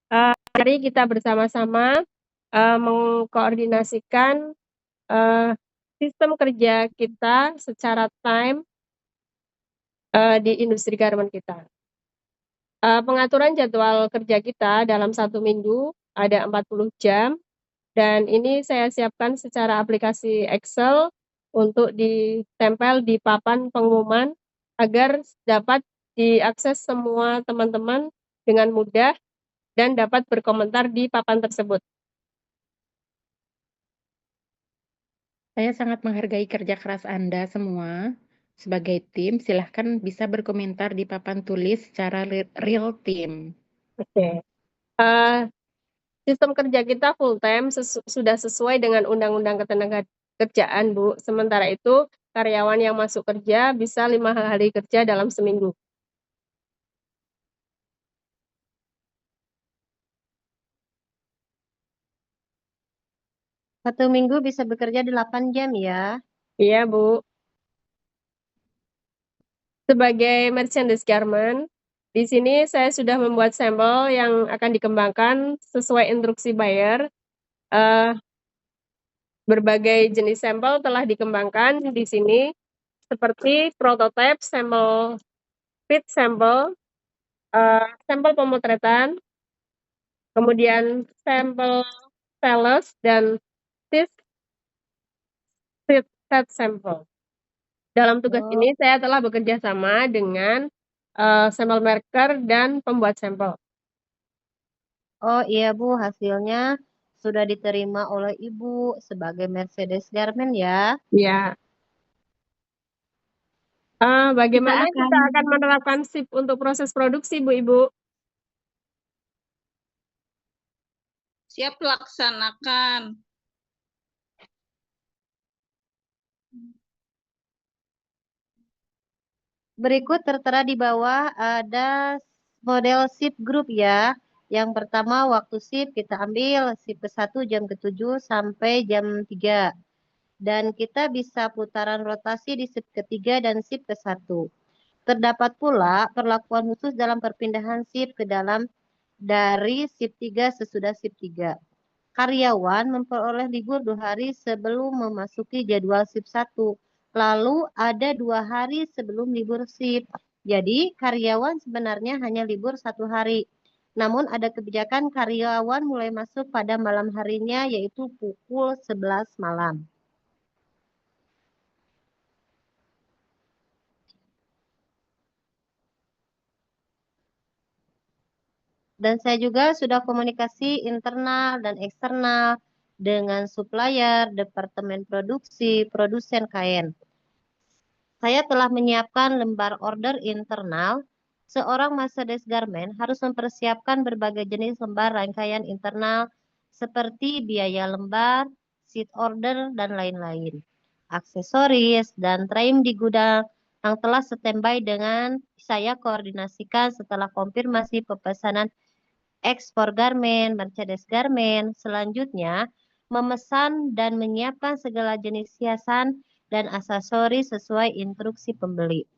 Mari kita bersama-sama mengkoordinasikan sistem kerja kita secara time di industri garment kita. Pengaturan jadwal kerja kita dalam 1 minggu ada 40 jam, dan ini saya siapkan secara aplikasi Excel untuk ditempel di papan pengumuman agar dapat diakses semua teman-teman dengan mudah dan dapat berkomentar di papan tersebut. Saya sangat menghargai kerja keras Anda semua. Sebagai tim, silahkan bisa berkomentar di papan tulis secara real time. Oke. Sistem kerja kita full time sudah sesuai dengan Undang-Undang Ketenagakerjaan, Bu. Sementara itu, karyawan yang masuk kerja bisa 5 hari kerja dalam seminggu. Satu minggu bisa bekerja 8 jam ya. Iya, Bu. Sebagai merchandise garment, di sini saya sudah membuat sampel yang akan dikembangkan sesuai instruksi buyer. Berbagai jenis sampel telah dikembangkan di sini, seperti prototipe, sampel fit sampel, sampel pemotretan, kemudian sampel sales, dan set sampel. Dalam tugas ini saya telah bekerja sama dengan sampel maker dan pembuat sampel. Oh iya Bu, hasilnya sudah diterima oleh Ibu sebagai Mercedes Garment ya. Ya. Bagaimana kita akan menerapkan SIP untuk proses produksi, Bu Ibu? Siap laksanakan. Berikut tertera di bawah ada model SIP group ya. Yang pertama waktu SIP kita ambil SIP ke-1 jam ke-7 sampai jam 3. Dan kita bisa putaran rotasi di SIP ke-3 dan SIP ke-1. Terdapat pula perlakuan khusus dalam perpindahan SIP ke dalam dari SIP 3 sesudah SIP 3. Karyawan memperoleh libur 2 hari sebelum memasuki jadwal SIP 1. Lalu ada 2 hari sebelum libur SIP. Jadi karyawan sebenarnya hanya libur 1 hari. Namun ada kebijakan karyawan mulai masuk pada malam harinya yaitu pukul 11 malam. Dan saya juga sudah komunikasi internal dan eksternal dengan supplier, departemen produksi, produsen kain. Saya telah menyiapkan lembar order internal. Seorang Mercedes Garment harus mempersiapkan berbagai jenis lembar rangkaian internal seperti biaya lembar, sheet order, dan lain-lain. Aksesoris dan trim di gudang yang telah standby dengan saya koordinasikan setelah konfirmasi pemesanan ekspor garment, Mercedes Garment. Selanjutnya, memesan dan menyiapkan segala jenis hiasan dan aksesoris sesuai instruksi pembeli.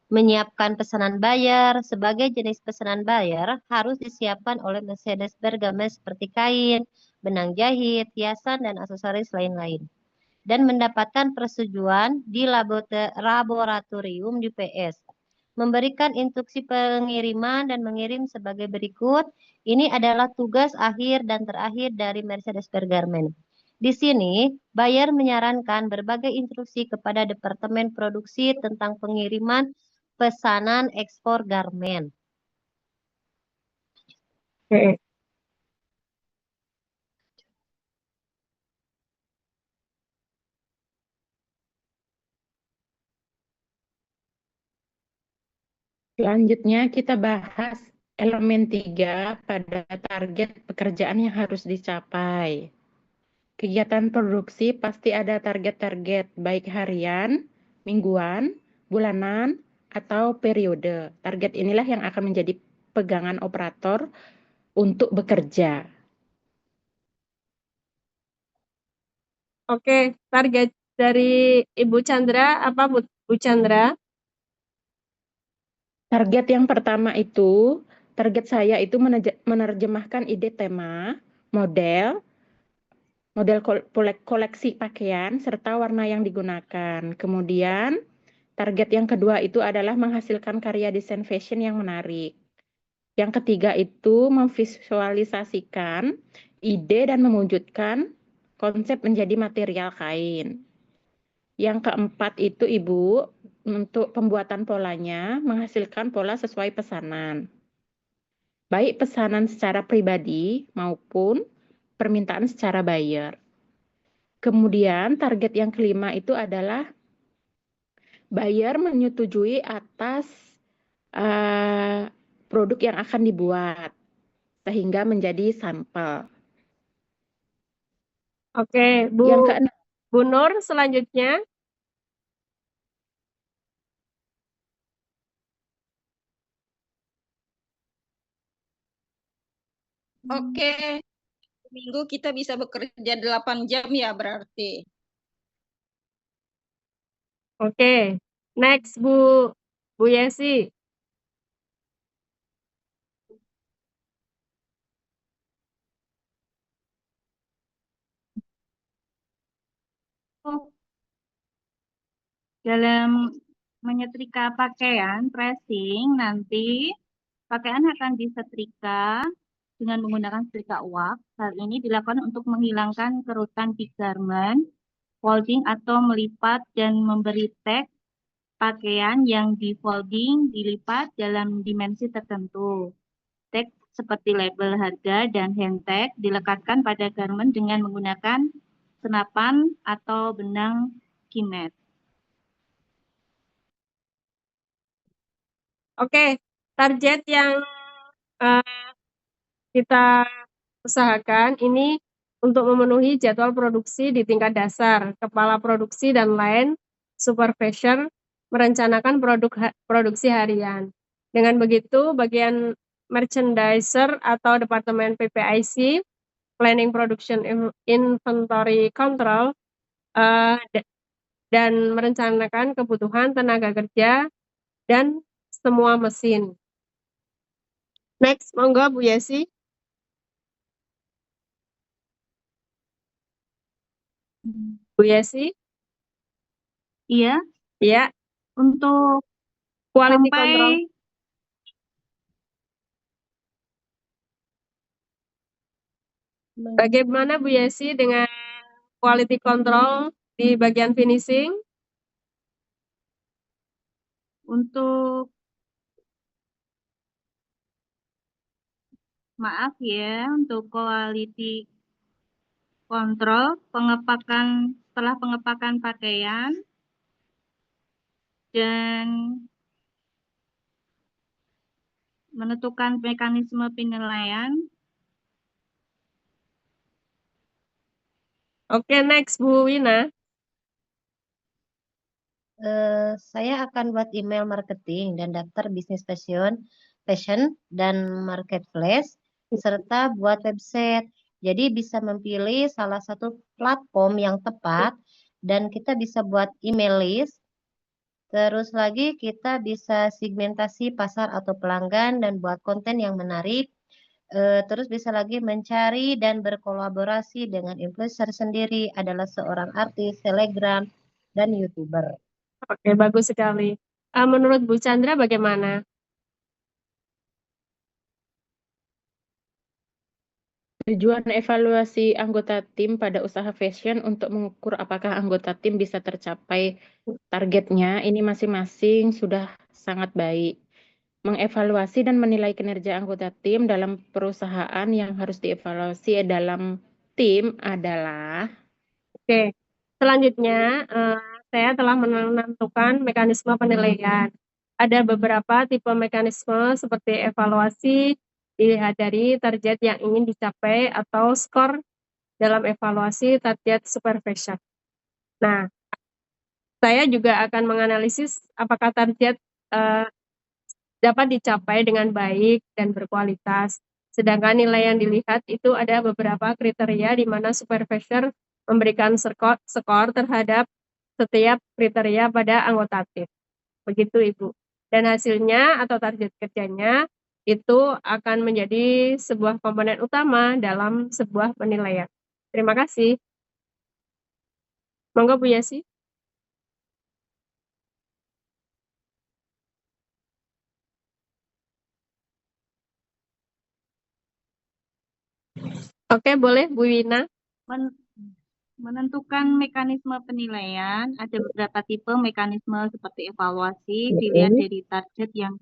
Menyiapkan pesanan bayar. Sebagai jenis pesanan bayar harus disiapkan oleh Mercedes Garment seperti kain, benang jahit, hiasan, dan aksesoris lain-lain. Dan mendapatkan persetujuan di laboratorium UPS. Memberikan instruksi pengiriman dan mengirim sebagai berikut. Ini adalah tugas akhir dan terakhir dari Mercedes Garment. Di sini, buyer menyarankan berbagai instruksi kepada Departemen Produksi tentang pengiriman pesanan ekspor garment. Selanjutnya kita bahas elemen 3 pada target pekerjaan yang harus dicapai. Kegiatan produksi pasti ada target-target baik harian, mingguan, bulanan, atau periode. Target inilah yang akan menjadi pegangan operator untuk bekerja. Oke, target dari Ibu Chandra apa, Bu Chandra? Target yang pertama itu Target saya itu menerjemahkan ide tema, model koleksi pakaian, serta warna yang digunakan. Kemudian, target yang kedua itu adalah menghasilkan karya desain fashion yang menarik. Yang ketiga itu memvisualisasikan ide dan mewujudkan konsep menjadi material kain. Yang keempat itu Ibu, untuk pembuatan polanya menghasilkan pola sesuai pesanan. Baik pesanan secara pribadi maupun permintaan secara buyer. Kemudian target yang kelima itu adalah buyer menyetujui atas produk yang akan dibuat sehingga menjadi sampel. Oke, Yang keenam, Bu Nur selanjutnya. Oke, minggu kita bisa bekerja 8 jam ya berarti. Oke, next Bu Yesi. Dalam menyetrika pakaian, pressing, nanti pakaian akan disetrika dengan menggunakan setrika uap. Hal ini dilakukan untuk menghilangkan kerutan di garment, folding atau melipat dan memberi tag pakaian yang di folding dilipat dalam dimensi tertentu. Tag seperti label harga dan hand tag dilekatkan pada garment dengan menggunakan senapan atau benang kimet. Oke, target yang kita usahakan ini untuk memenuhi jadwal produksi di tingkat dasar, kepala produksi dan lain supervisor merencanakan produksi harian. Dengan begitu, bagian merchandiser atau departemen PPIC, Planning Production Inventory Control, dan merencanakan kebutuhan tenaga kerja dan semua mesin. Next, monggo Bu Yesi. Bu Yesi? Iya, Ya, untuk quality sampai control. Bagaimana Bu Yesi dengan quality control di bagian finishing? untuk maaf ya, untuk quality control setelah pengepakan pakaian dan menentukan mekanisme penilaian. Oke, next Bu Wina. Saya akan buat email marketing dan daftar bisnis fashion dan marketplace, serta buat website. Jadi bisa memilih salah satu platform yang tepat dan kita bisa buat email list. Terus lagi kita bisa segmentasi pasar atau pelanggan dan buat konten yang menarik. Terus bisa lagi mencari dan berkolaborasi dengan influencer sendiri, adalah seorang artis, selebgram, dan YouTuber. Oke, bagus sekali. Menurut Bu Chandra bagaimana? tujuan evaluasi anggota tim pada usaha fashion untuk mengukur apakah anggota tim bisa tercapai targetnya, ini masing-masing sudah sangat baik. Mengevaluasi dan menilai kinerja anggota tim dalam perusahaan yang harus dievaluasi dalam tim adalah Oke, selanjutnya saya telah menentukan mekanisme penilaian. Ada beberapa tipe mekanisme seperti evaluasi, dilihat dari target yang ingin dicapai atau skor dalam evaluasi target supervision. Nah, saya juga akan menganalisis apakah target dapat dicapai dengan baik dan berkualitas. Sedangkan nilai yang dilihat itu ada beberapa kriteria di mana supervisor memberikan skor terhadap setiap kriteria pada anggota tim. Begitu Ibu. Dan hasilnya atau target kerjanya itu akan menjadi sebuah komponen utama dalam sebuah penilaian. Terima kasih. Monggo Bu Yasi. Oke, boleh Bu Wina. Menentukan mekanisme penilaian, ada beberapa tipe mekanisme seperti evaluasi, dilihat dari target yang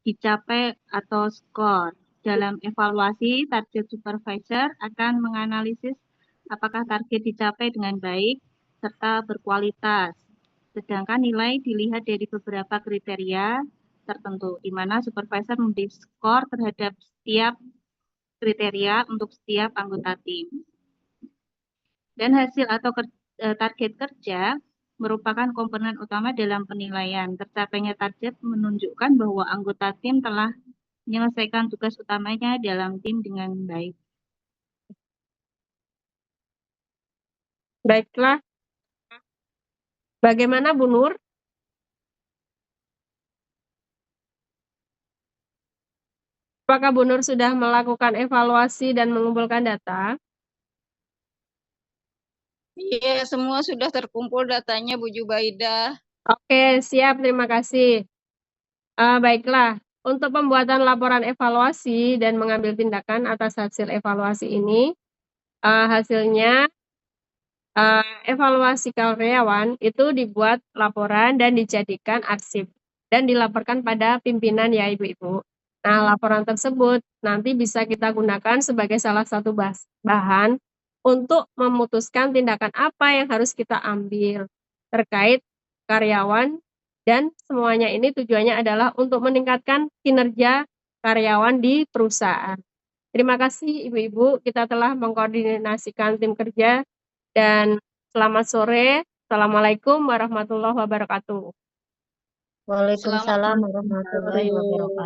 dicapai atau skor. Dalam evaluasi, target supervisor akan menganalisis apakah target dicapai dengan baik serta berkualitas. Sedangkan nilai dilihat dari beberapa kriteria tertentu, di mana supervisor memberi skor terhadap setiap kriteria untuk setiap anggota tim. Dan hasil atau target kerja merupakan komponen utama dalam penilaian. Tercapainya target menunjukkan bahwa anggota tim telah menyelesaikan tugas utamanya dalam tim dengan baik. Baiklah. Bagaimana Bu Nur? Apakah Bu Nur sudah melakukan evaluasi dan mengumpulkan data? Iya, semua sudah terkumpul datanya Bu Jubaida. Oke, siap. Terima kasih. Baiklah, untuk pembuatan laporan evaluasi dan mengambil tindakan atas hasil evaluasi ini, hasilnya evaluasi karyawan itu dibuat laporan dan dijadikan arsip dan dilaporkan pada pimpinan ya Ibu-Ibu. Nah, laporan tersebut nanti bisa kita gunakan sebagai salah satu bahan untuk memutuskan tindakan apa yang harus kita ambil terkait karyawan, dan semuanya ini tujuannya adalah untuk meningkatkan kinerja karyawan di perusahaan. Terima kasih Ibu-Ibu, kita telah mengkoordinasikan tim kerja, dan selamat sore. Assalamualaikum warahmatullahi wabarakatuh. Waalaikumsalam warahmatullahi wabarakatuh.